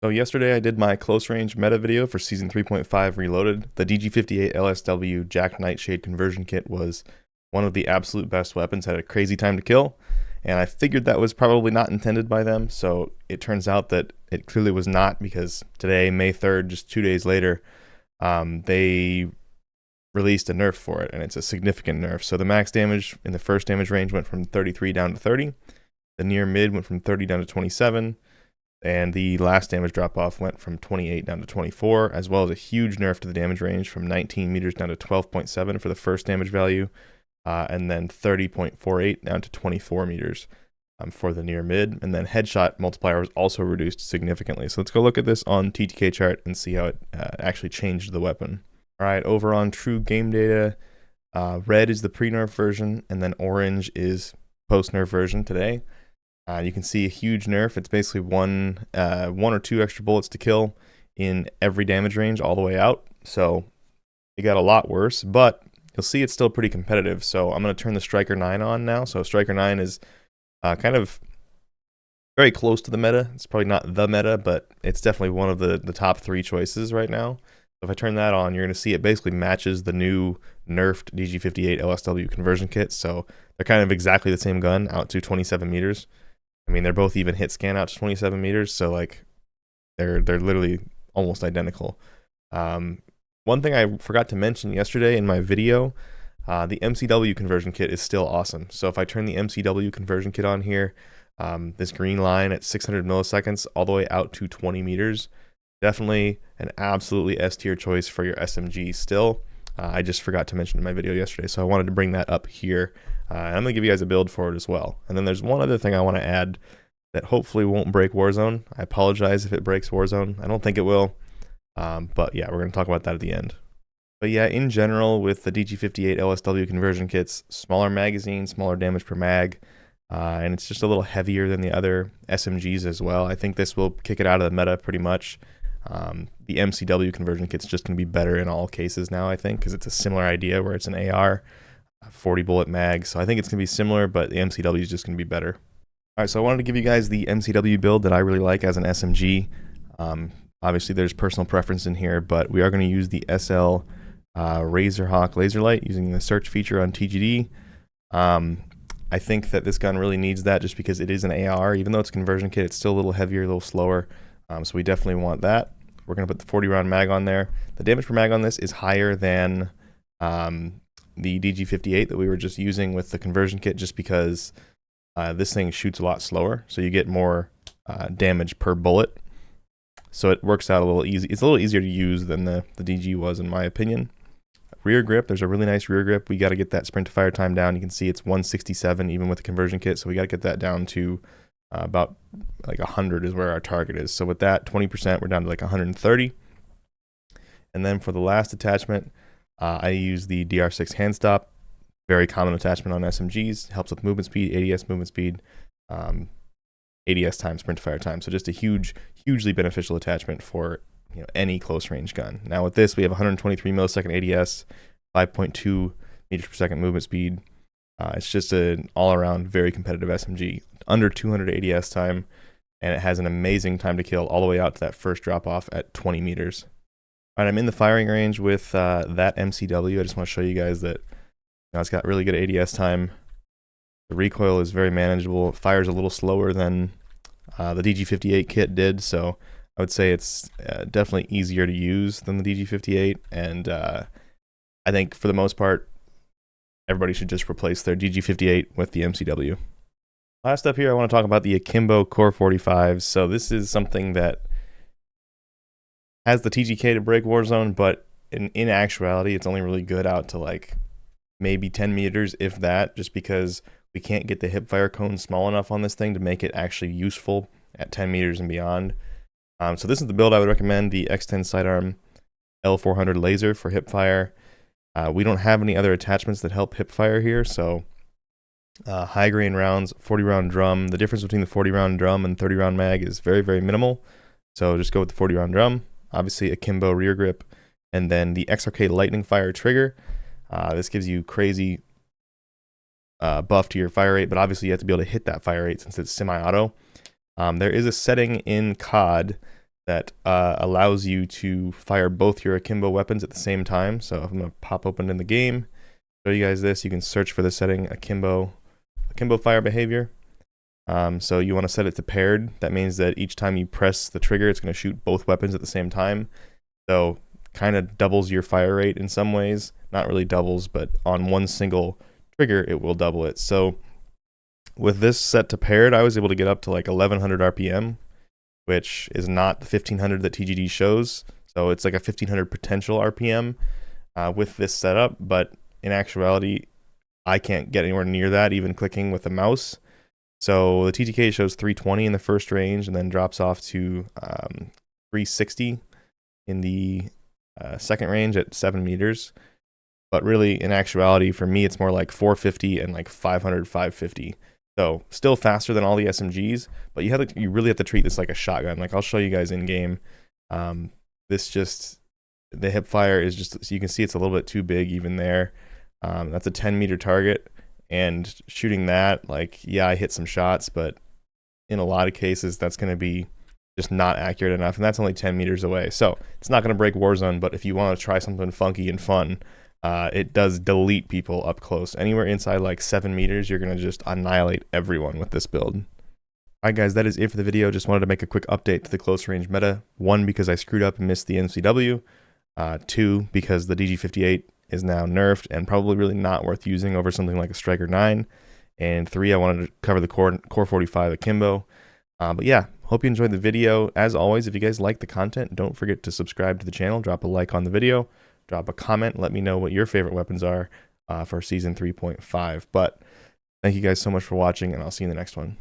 So yesterday I did my close range meta video for season 3.5 Reloaded. The DG-58 LSW Jack Nightshade conversion kit was one of the absolute best weapons, had a crazy time to kill, and I figured that was probably not intended by them, so it turns out that it clearly was not, because today, May 3rd, just 2 days later, they released a nerf for it, and it's a significant nerf. So the max damage in the first damage range went from 33 down to 30, the near mid went from 30 down to 27, and the last damage drop off went from 28 down to 24, as well as a huge nerf to the damage range from 19 meters down to 12.7 for the first damage value, and then 30.48 down to 24 meters for the near mid. And then headshot multiplier was also reduced significantly. So let's go look at this on TTK chart and see how it actually changed the weapon. All right, over on true game data, red is the pre-nerf version, and then orange is post-nerf version today. You can see a huge nerf. It's basically one or two extra bullets to kill in every damage range all the way out. So it got a lot worse, but you'll see it's still pretty competitive. So I'm going to turn the Striker 9 on now. So Striker 9 is kind of very close to the meta. It's probably not the meta, but it's definitely one of the top 3 choices right now. So if I turn that on, you're going to see it basically matches the new nerfed DG-58 LSW conversion kit. So they're kind of exactly the same gun out to 27 meters. I mean, they're both even hit scan out to 27 meters, so like they're literally almost identical. One thing I forgot to mention yesterday in my video, the MCW conversion kit is still awesome. So if I turn the MCW conversion kit on here, this green line at 600 milliseconds all the way out to 20 meters, definitely an absolutely S tier choice for your SMG still. I just forgot to mention in my video yesterday, so I wanted to bring that up here. I'm going to give you guys a build for it as well. And then there's one other thing I want to add that hopefully won't break Warzone. I apologize if it breaks Warzone. I don't think it will. But yeah, we're going to talk about that at the end. But yeah, in general, with the DG-58 LSW conversion kits, smaller magazine, smaller damage per mag, and it's just a little heavier than the other SMGs as well. I think this will kick it out of the meta pretty much. The MCW conversion kit's just going to be better in all cases now, I think, because it's a similar idea where it's an AR, 40 bullet mag. So I think it's going to be similar, but the MCW is just going to be better. All right, so I wanted to give you guys the MCW build that I really like as an SMG. Obviously, there's personal preference in here, but we are going to use the SL Razorhawk laser light using the search feature on TGD. I think that this gun really needs that just because it is an AR. Even though it's a conversion kit, it's still a little heavier, a little slower. So we definitely want that. We're going to put the 40 round mag on there. The damage per mag on this is higher than the DG-58 that we were just using with the conversion kit, just because this thing shoots a lot slower. So you get more damage per bullet. So it works out a little easy. It's a little easier to use than the DG was, in my opinion. Rear grip, there's a really nice rear grip. We got to get that sprint to fire time down. You can see it's 167 even with the conversion kit. So we got to get that down to about like 100 is where our target is. So with that 20%, we're down to like 130. And then for the last attachment, I use the DR6 hand stop. Very common attachment on SMGs. Helps with movement speed, ADS movement speed, ADS time, sprint to fire time. So just a hugely beneficial attachment for any close range gun. Now with this, we have 123 millisecond ADS, 5.2 meters per second movement speed. It's just an all-around very competitive SMG. Under 200 ADS time, and it has an amazing time to kill all the way out to that first drop-off at 20 meters. All right, I'm in the firing range with that MCW. I just want to show you guys that it's got really good ADS time. The recoil is very manageable. It fires a little slower than the DG-58 kit did, so I would say it's definitely easier to use than the DG-58, and I think for the most part, everybody should just replace their DG-58 with the MCW. Last up here, I want to talk about the Akimbo COR-45. So this is something that has the TGK to break Warzone, but in actuality, it's only really good out to like maybe 10 meters, if that, just because we can't get the hipfire cone small enough on this thing to make it actually useful at 10 meters and beyond. So this is the build I would recommend, the X10 sidearm L400 laser for hipfire. We don't have any other attachments that help hipfire here, so high grain rounds, 40 round drum. The difference between the 40 round drum and 30 round mag is very, very minimal. So just go with the 40 round drum. Obviously Akimbo rear grip, and then the XRK lightning fire trigger. This gives you crazy buff to your fire rate, but obviously you have to be able to hit that fire rate since it's semi-auto. There is a setting in COD that allows you to fire both your Akimbo weapons at the same time. So I'm going to pop open in the game, show you guys this. You can search for the setting Akimbo fire behavior. So you want to set it to paired. That means that each time you press the trigger, it's going to shoot both weapons at the same time. So kind of doubles your fire rate in some ways. Not really doubles, but on one single trigger, it will double it. So with this set to paired, I was able to get up to like 1100 RPM, which is not the 1500 that TGD shows. So it's like a 1500 potential RPM with this setup, but in actuality, I can't get anywhere near that, even clicking with the mouse. So the TTK shows 320 in the first range and then drops off to 360 in the second range at 7 meters. But really, in actuality, for me, it's more like 450 and like 500, 550. So still faster than all the SMGs, but you really have to treat this like a shotgun. Like I'll show you guys in game. The hip fire is just, so you can see it's a little bit too big even there. That's a 10-meter target, and shooting that, like, yeah, I hit some shots, but in a lot of cases, that's going to be just not accurate enough, and that's only 10 meters away. So it's not going to break Warzone, but if you want to try something funky and fun, it does delete people up close. Anywhere inside like 7 meters, you're going to just annihilate everyone with this build. Alright guys, that is it for the video. Just wanted to make a quick update to the close range meta. 1, because I screwed up and missed the MCW. 2, because the DG-58 is now nerfed and probably really not worth using over something like a Striker 9. And 3, I wanted to cover the COR-45 Akimbo. But yeah, hope you enjoyed the video. As always, if you guys like the content, don't forget to subscribe to the channel, drop a like on the video, drop a comment, let me know what your favorite weapons are for Season 3.5. But thank you guys so much for watching, and I'll see you in the next one.